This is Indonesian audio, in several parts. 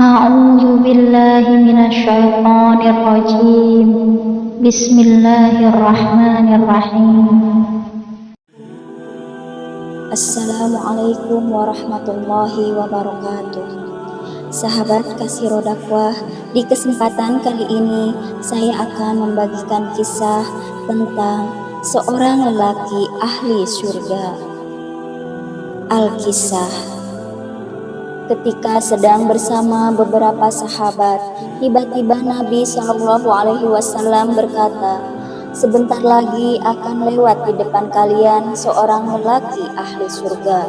A'udzu billahi minasyaitonir rajim. Bismillahirrahmanirrahim. Assalamualaikum warahmatullahi wabarakatuh. Sahabat kasih dakwah, di kesempatan kali ini saya akan membagikan kisah tentang seorang lelaki ahli surga. Al-Kisah. Ketika sedang bersama beberapa sahabat, tiba-tiba Nabi SAW berkata, "Sebentar lagi akan lewat di depan kalian seorang lelaki ahli surga."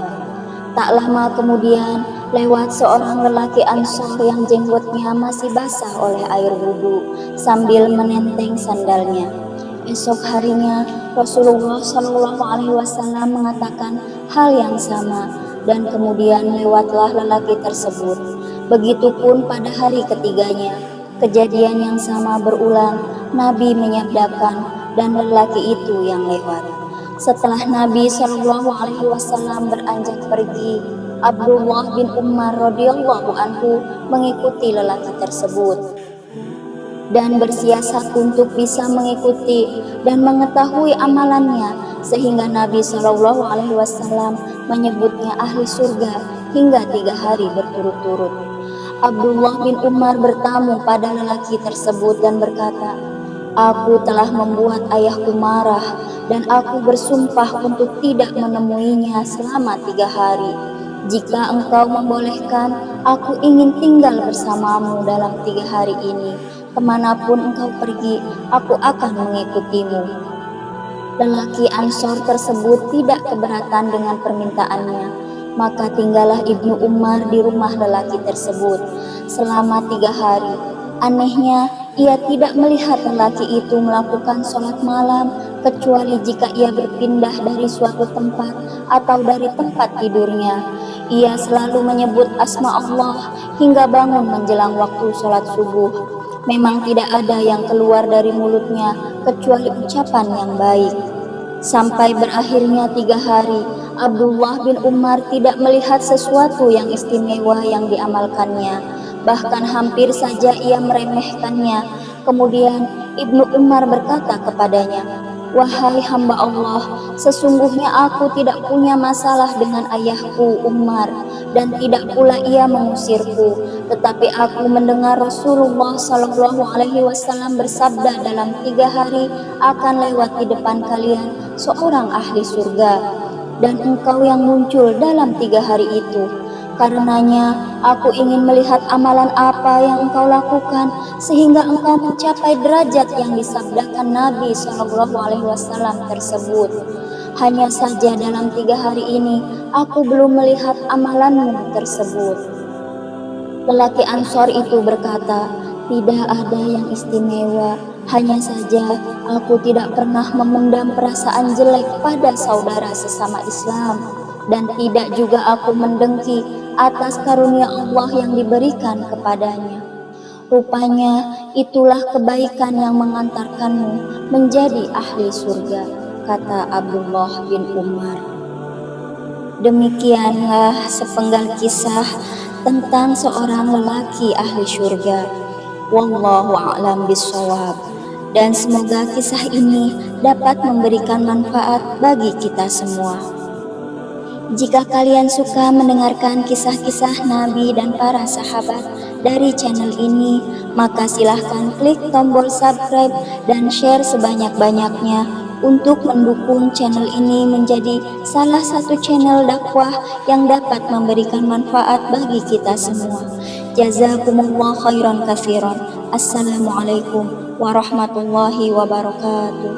Tak lama kemudian lewat seorang lelaki Ansor yang jenggotnya masih basah oleh air wudhu sambil menenteng sandalnya. Esok harinya Rasulullah SAW mengatakan hal yang sama, dan kemudian lewatlah lelaki tersebut. Begitupun pada hari ketiganya, kejadian yang sama berulang. Nabi menyabdakan dan lelaki itu yang lewat. Setelah Nabi SAW beranjak pergi, Abdullah bin Umar radhiyallahu anhu mengikuti lelaki tersebut dan bersiasat untuk bisa mengikuti dan mengetahui amalannya, sehingga Nabi SAW menyebutnya ahli surga hingga 3 hari berturut-turut. Abdullah bin Umar bertamu pada lelaki tersebut dan berkata, "Aku telah membuat ayahku marah dan aku bersumpah untuk tidak menemuinya selama 3 hari. Jika engkau membolehkan, aku ingin tinggal bersamamu dalam 3 hari ini. Kemanapun engkau pergi, aku akan mengikutimu." Lelaki Ansor tersebut tidak keberatan dengan permintaannya, maka tinggallah Ibnu Umar di rumah lelaki tersebut selama 3 hari. Anehnya, ia tidak melihat lelaki itu melakukan sholat malam kecuali jika ia berpindah dari suatu tempat atau dari tempat tidurnya. Ia selalu menyebut asma Allah hingga bangun menjelang waktu sholat subuh. Memang tidak ada yang keluar dari mulutnya kecuali ucapan yang baik. Sampai berakhirnya 3 hari, Abdullah bin Umar tidak melihat sesuatu yang istimewa yang diamalkannya. Bahkan hampir saja ia meremehkannya. Kemudian Ibnu Umar berkata kepadanya, "Wahai hamba Allah, sesungguhnya aku tidak punya masalah dengan ayahku Umar, dan tidak pula ia mengusirku. Tetapi aku mendengar Rasulullah SAW bersabda dalam 3 hari akan lewat di depan kalian seorang ahli surga, dan engkau yang muncul dalam 3 hari itu. Karenanya aku ingin melihat amalan apa yang engkau lakukan sehingga engkau mencapai derajat yang disabdakan Nabi SAW tersebut. Hanya saja dalam 3 hari ini aku belum melihat amalanmu tersebut." Lelaki Ansor itu berkata, "Tidak ada yang istimewa, hanya saja aku tidak pernah memendam perasaan jelek pada saudara sesama Islam, dan tidak juga aku mendengki atas karunia Allah yang diberikan kepadanya. Rupanya itulah kebaikan yang mengantarkanmu menjadi ahli surga," kata Abdullah bin Umar. Demikianlah sepenggal kisah tentang seorang lelaki ahli surga. Wallahu a'lam bishawab. Dan semoga kisah ini dapat memberikan manfaat bagi kita semua. Jika kalian suka mendengarkan kisah-kisah Nabi dan para sahabat dari channel ini, maka silahkan klik tombol subscribe dan share sebanyak-banyaknya untuk mendukung channel ini menjadi salah satu channel dakwah yang dapat memberikan manfaat bagi kita semua. Jazakumullah khairan katsiran. Assalamualaikum warahmatullahi wabarakatuh.